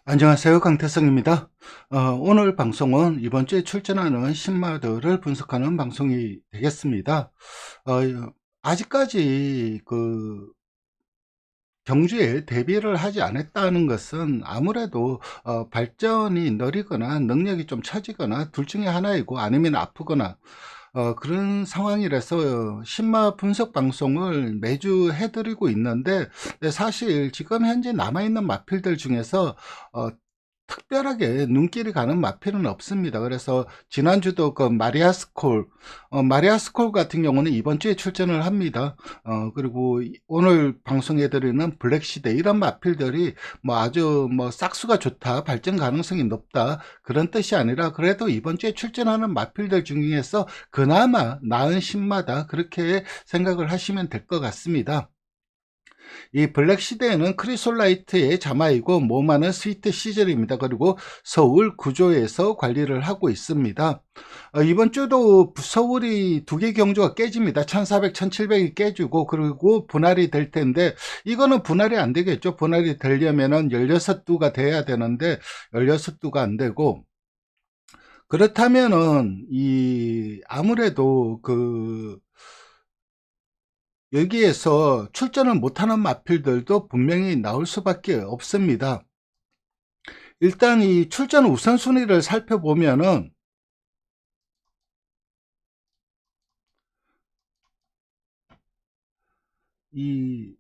안녕하세요. 강태성입니다. 오늘 방송은 이번 주에 출전하는 신마들을 분석하는 방송이 되겠습니다. 아직까지 경주에 대비를 하지 않았다는 것은 아무래도 발전이 느리거나 능력이 좀 처지거나 둘 중에 하나이고, 아니면 아프거나 그런 상황이라서 신마 분석 방송을 매주 해드리고 있는데, 사실 지금 현재 남아있는 마필들 중에서 특별하게 눈길이 가는 마필은 없습니다. 그래서 지난주도 그 마리아 스콜 같은 경우는 이번 주에 출전을 합니다. 그리고 오늘 방송해드리는 블랙시대, 이런 마필들이 뭐 아주 뭐 싹수가 좋다, 발전 가능성이 높다, 그런 뜻이 아니라 그래도 이번 주에 출전하는 마필들 중에서 그나마 나은 신마다, 그렇게 생각을 하시면 될 것 같습니다. 이 블랙 시대에는 크리솔라이트의 자마이고, 모마는 스위트 시절입니다. 그리고 서울 구조에서 관리를 하고 있습니다. 이번 주도 서울이 두 개 경주가 깨집니다. 1400, 1700이 깨지고, 그리고 분할이 될 텐데, 이거는 분할이 안 되겠죠. 분할이 되려면은 16두가 돼야 되는데 16두가 안 되고, 그렇다면은 아무래도 여기에서 출전을 못하는 마필들도 분명히 나올 수밖에 없습니다. 일단 이 출전 우선순위를 살펴보면은, 이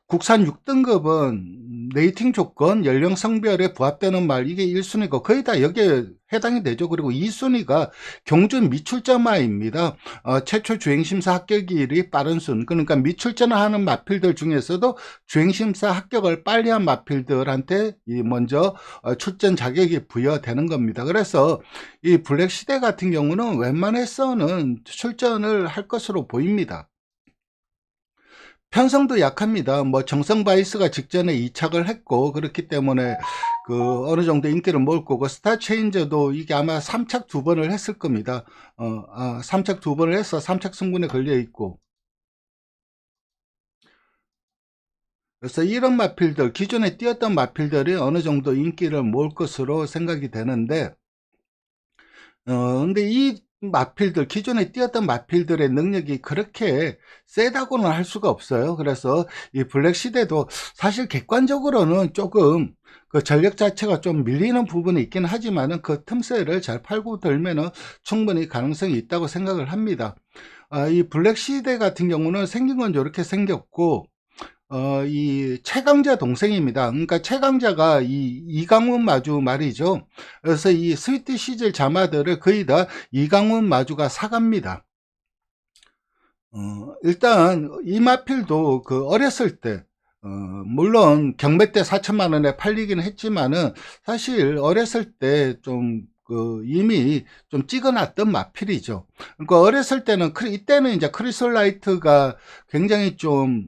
국산 6등급은 레이팅 조건, 연령 성별에 부합되는 말, 이게 1순위고 거의 다 여기에 해당이 되죠. 그리고 2순위가 경주 미출전마입니다. 최초 주행심사 합격일이 빠른 순, 그러니까 미출전을 하는 마필들 중에서도 주행심사 합격을 빨리 한 마필들한테 먼저 출전 자격이 부여되는 겁니다. 그래서 이 블랙시대 같은 경우는 웬만해서는 출전을 할 것으로 보입니다. 편성도 약합니다. 뭐 정성 바이스가 직전에 이착을 했고, 그렇기 때문에 어느 정도 인기를 모을 거고, 스타 체인저도 이게 아마 3착 2번을 했을 겁니다. 3착 2번을 해서 3착 승분에 걸려 있고, 그래서 이런 마필들, 기존에 뛰었던 마필들이 어느 정도 인기를 모을 것으로 생각이 되는데, 근데 이 마필들, 기존에 뛰었던 마필들의 능력이 그렇게 세다고는 할 수가 없어요. 그래서 이 블랙 시대도 사실 객관적으로는 조금 전력 자체가 좀 밀리는 부분이 있긴 하지만은, 그 틈새를 잘 팔고 들면은 충분히 가능성이 있다고 생각을 합니다. 이 블랙 시대 같은 경우는 생긴 건 이렇게 생겼고, 이 최강자 동생입니다. 그러니까 최강자가 이강훈 마주 말이죠. 그래서 이 스위트 시절 자마들을 거의 다 이강훈 마주가 사갑니다. 일단 이 마필도 어렸을 때, 물론 경매 때 4천만 원에 팔리긴 했지만은, 사실 어렸을 때 좀 이미 좀 찍어놨던 마필이죠. 그러니까 어렸을 때는 이때는 이제 크리솔라이트가 굉장히 좀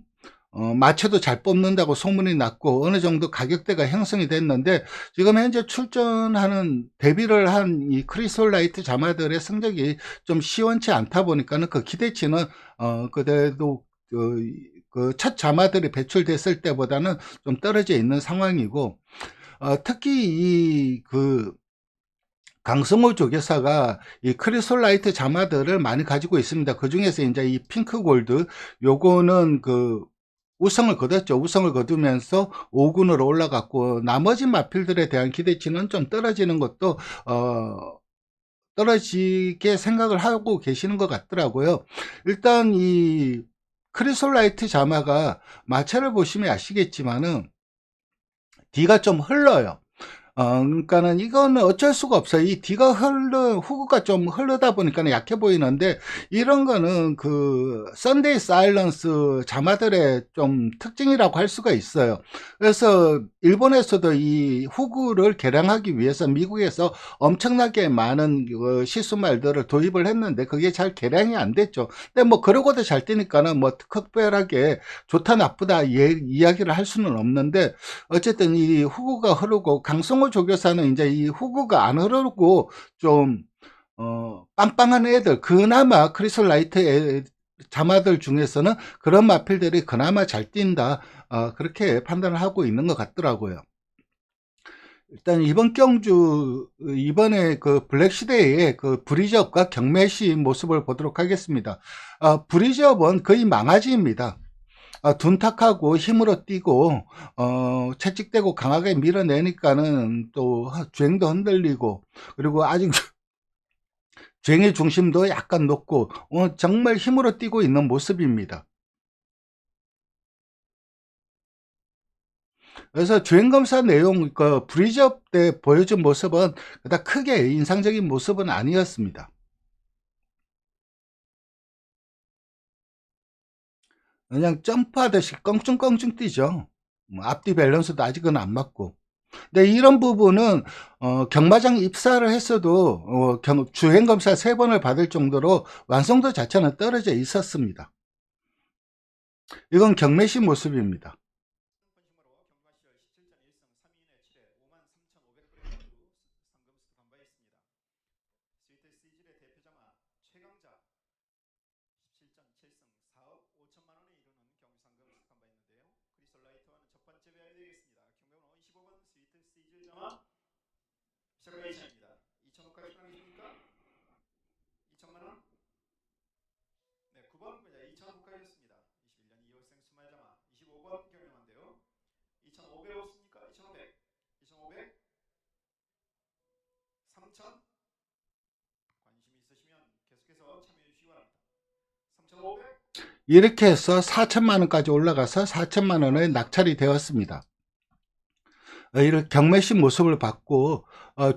마체도 잘 뽑는다고 소문이 났고, 어느 정도 가격대가 형성이 됐는데, 지금 현재 출전하는 데뷔를 한 이 크리솔라이트 자마들의 성적이 좀 시원치 않다 보니까는, 그 기대치는 그래도 첫 자마들이 배출됐을 때보다는 좀 떨어져 있는 상황이고, 특히 강성호 조교사가 이 크리솔라이트 자마들을 많이 가지고 있습니다. 그 중에서 이제 이 핑크 골드, 요거는 우승을 거뒀죠. 우승을 거두면서 5군으로 올라갔고, 나머지 마필들에 대한 기대치는 좀 떨어지는 것도 떨어지게 생각을 하고 계시는 것 같더라고요. 일단 이 크리솔라이트 자마가 마찰을 보시면 아시겠지만은 D가 좀 흘러요. 그러니까는 이거는 어쩔 수가 없어요. 이 D가 후구가 좀 흐르다 보니까 약해 보이는데, 이런 거는 썬데이 사일런스 자마들의 좀 특징이라고 할 수가 있어요. 그래서 일본에서도 이 후구를 개량하기 위해서 미국에서 엄청나게 많은 시수말들을 도입을 했는데, 그게 잘 개량이 안 됐죠. 근데 뭐 그러고도 잘 뛰니까는 뭐 특별하게 좋다 나쁘다 이야기를 할 수는 없는데, 어쨌든 이 후구가 흐르고, 강성호 조교사는 이제 이 후구가 안 흐르고 좀 빵빵한 애들, 그나마 크리솔라이트 자마들 중에서는 그런 마필들이 그나마 잘 뛴다, 그렇게 판단을 하고 있는 것 같더라고요. 일단 이번에 그 블랙시대의 그 브리즈업과 경매시 모습을 보도록 하겠습니다. 브리즈업은 거의 망아지입니다. 둔탁하고 힘으로 뛰고 채찍대고 강하게 밀어내니까는 또 주행도 흔들리고, 그리고 아직 주행의 중심도 약간 높고 정말 힘으로 뛰고 있는 모습입니다. 그래서 주행검사 내용, 그 브리즈업 때 보여준 모습은 그닥 크게 인상적인 모습은 아니었습니다. 그냥 점프하듯이 껑충껑충 뛰죠. 앞뒤 밸런스도 아직은 안 맞고. 근데 이런 부분은 경마장 입사를 했어도 주행검사 3번을 받을 정도로 완성도 자체는 떨어져 있었습니다. 이건 경매시 모습입니다. 이렇게 해서 4천만 원까지 올라가서 4천만 원에 낙찰이 되었습니다. 이런 경매시 모습을 봤고,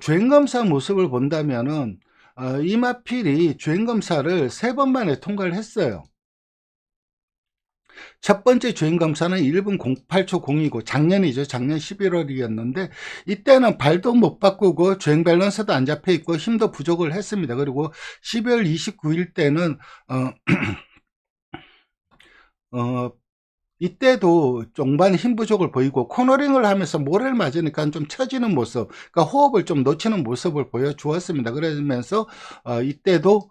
주행검사 모습을 본다면은 이마필이 주행검사를 3번 만에 통과를 했어요. 첫 번째 주행검사는 1분 08초 0이고 작년이죠. 작년 11월이었는데 이때는 발도 못 바꾸고 주행 밸런스도 안 잡혀 있고 힘도 부족을 했습니다. 그리고 12월 29일 때는 이때도 종반 힘 부족을 보이고 코너링을 하면서 모래를 맞으니까 좀 처지는 모습, 그러니까 호흡을 좀 놓치는 모습을 보여주었습니다. 그러면서 이때도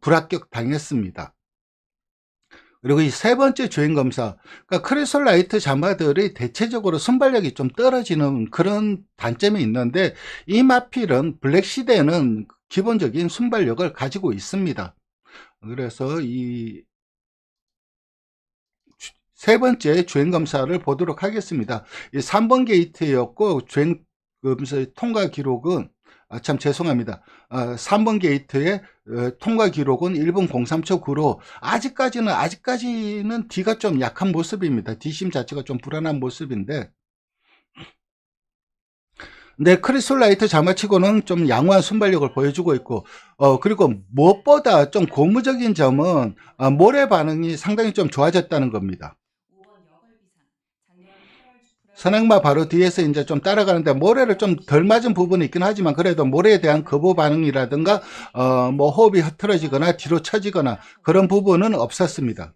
불합격 당했습니다. 그리고 이 3번째 주행검사, 그러니까 크리솔라이트 자마들이 대체적으로 순발력이 좀 떨어지는 그런 단점이 있는데 이 마필은 블랙시대는 기본적인 순발력을 가지고 있습니다. 그래서 이 3번째 주행검사를 보도록 하겠습니다. 이 3번 게이트였고 주행검사 통과 기록은 참 죄송합니다. 3번 게이트의 통과 기록은 1분 03초 9로 아직까지는 D가 좀 약한 모습입니다. D심 자체가 좀 불안한 모습인데, 네, 크리솔라이트 자마치고는 좀 양호한 순발력을 보여주고 있고, 그리고 무엇보다 좀 고무적인 점은 모래 반응이 상당히 좀 좋아졌다는 겁니다. 선행마 바로 뒤에서 이제 좀 따라가는데 모래를 좀 덜 맞은 부분이 있긴 하지만 그래도 모래에 대한 거부 반응이라든가 뭐 호흡이 흐트러지거나 뒤로 처지거나 그런 부분은 없었습니다.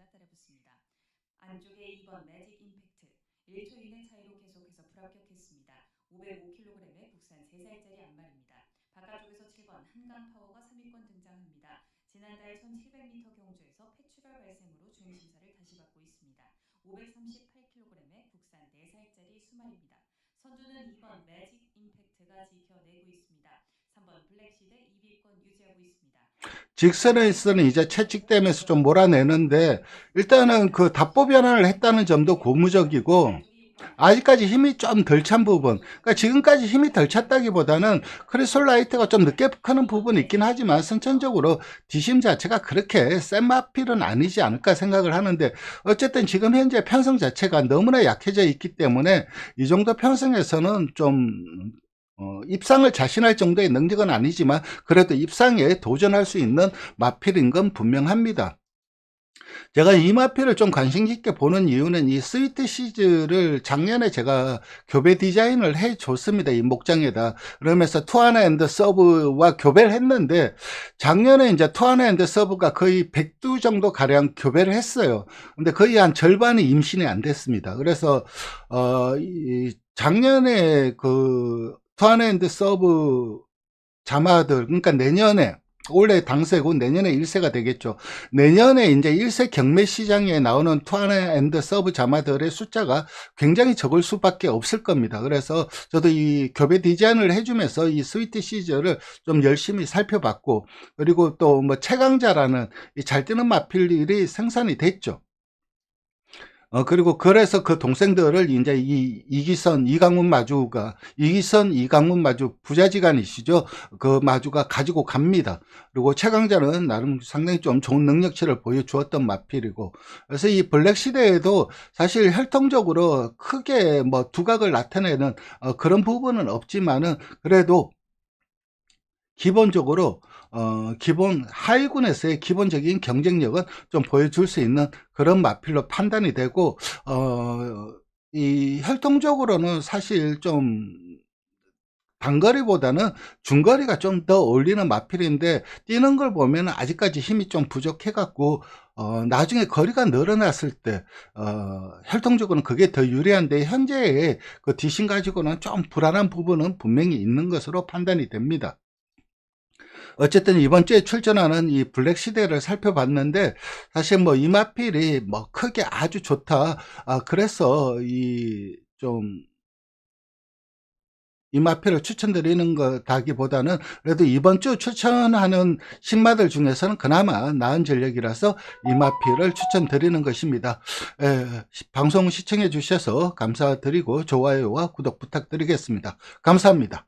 직선에서는 이제 채찍대면서 좀 몰아내는데 일단은 그 답보 변환을 했다는 점도 고무적이고 아직까지 힘이 좀 덜 찬 부분, 그러니까 지금까지 힘이 덜 찼다기보다는 크리솔라이트가 좀 늦게 크는 부분이 있긴 하지만 선천적으로 디심 자체가 그렇게 센 마필은 아니지 않을까 생각을 하는데 어쨌든 지금 현재 편성 자체가 너무나 약해져 있기 때문에 이 정도 편성에서는 좀 입상을 자신할 정도의 능력은 아니지만 그래도 입상에 도전할 수 있는 마필인 건 분명합니다. 제가 이 마필을 좀 관심 깊게 보는 이유는 이 스위트 시즈를 작년에 제가 교배 디자인을 해 줬습니다. 이 목장에다. 그러면서 투하나 앤드 서브와 교배를 했는데 작년에 이제 투하나 앤드 서브가 거의 100두 정도 가량 교배를 했어요. 근데 거의 한 절반이 임신이 안 됐습니다. 그래서 작년에 그 투하나 앤드 서브 자마들, 그러니까 내년에 올해 당세고 내년에 1세가 되겠죠. 내년에 이제 1세 경매 시장에 나오는 투앤드 서브 자마들의 숫자가 굉장히 적을 수밖에 없을 겁니다. 그래서 저도 이 교배 디자인을 해주면서 이 스위트 시저를 좀 열심히 살펴봤고, 그리고 또 뭐 최강자라는 이 잘 뜨는 마필들이 생산이 됐죠. 그리고 그래서 그 동생들을 이제 이기선, 이강문 마주 부자지간이시죠. 그 마주가 가지고 갑니다. 그리고 최강자는 나름 상당히 좀 좋은 능력치를 보여주었던 마필이고, 그래서 이 블랙 시대에도 사실 혈통적으로 크게 뭐 두각을 나타내는 그런 부분은 없지만은, 그래도 기본적으로 기본 하위군에서의 기본적인 경쟁력은 좀 보여줄 수 있는 그런 마필로 판단이 되고, 이 혈통적으로는 사실 좀 단거리보다는 중거리가 좀 더 어울리는 마필인데, 뛰는 걸 보면 아직까지 힘이 좀 부족해 갖고 나중에 거리가 늘어났을 때 혈통적으로는 그게 더 유리한데, 현재의 그 디신 가지고는 좀 불안한 부분은 분명히 있는 것으로 판단이 됩니다. 어쨌든 이번 주에 출전하는 이 블랙 시대를 살펴봤는데, 사실 뭐 이마필이 뭐 크게 아주 좋다, 그래서 이마필을 추천드리는 것다기보다는, 그래도 이번 주 추천하는 신마들 중에서는 그나마 나은 전력이라서 이마필을 추천드리는 것입니다. 방송 시청해 주셔서 감사드리고 좋아요와 구독 부탁드리겠습니다. 감사합니다.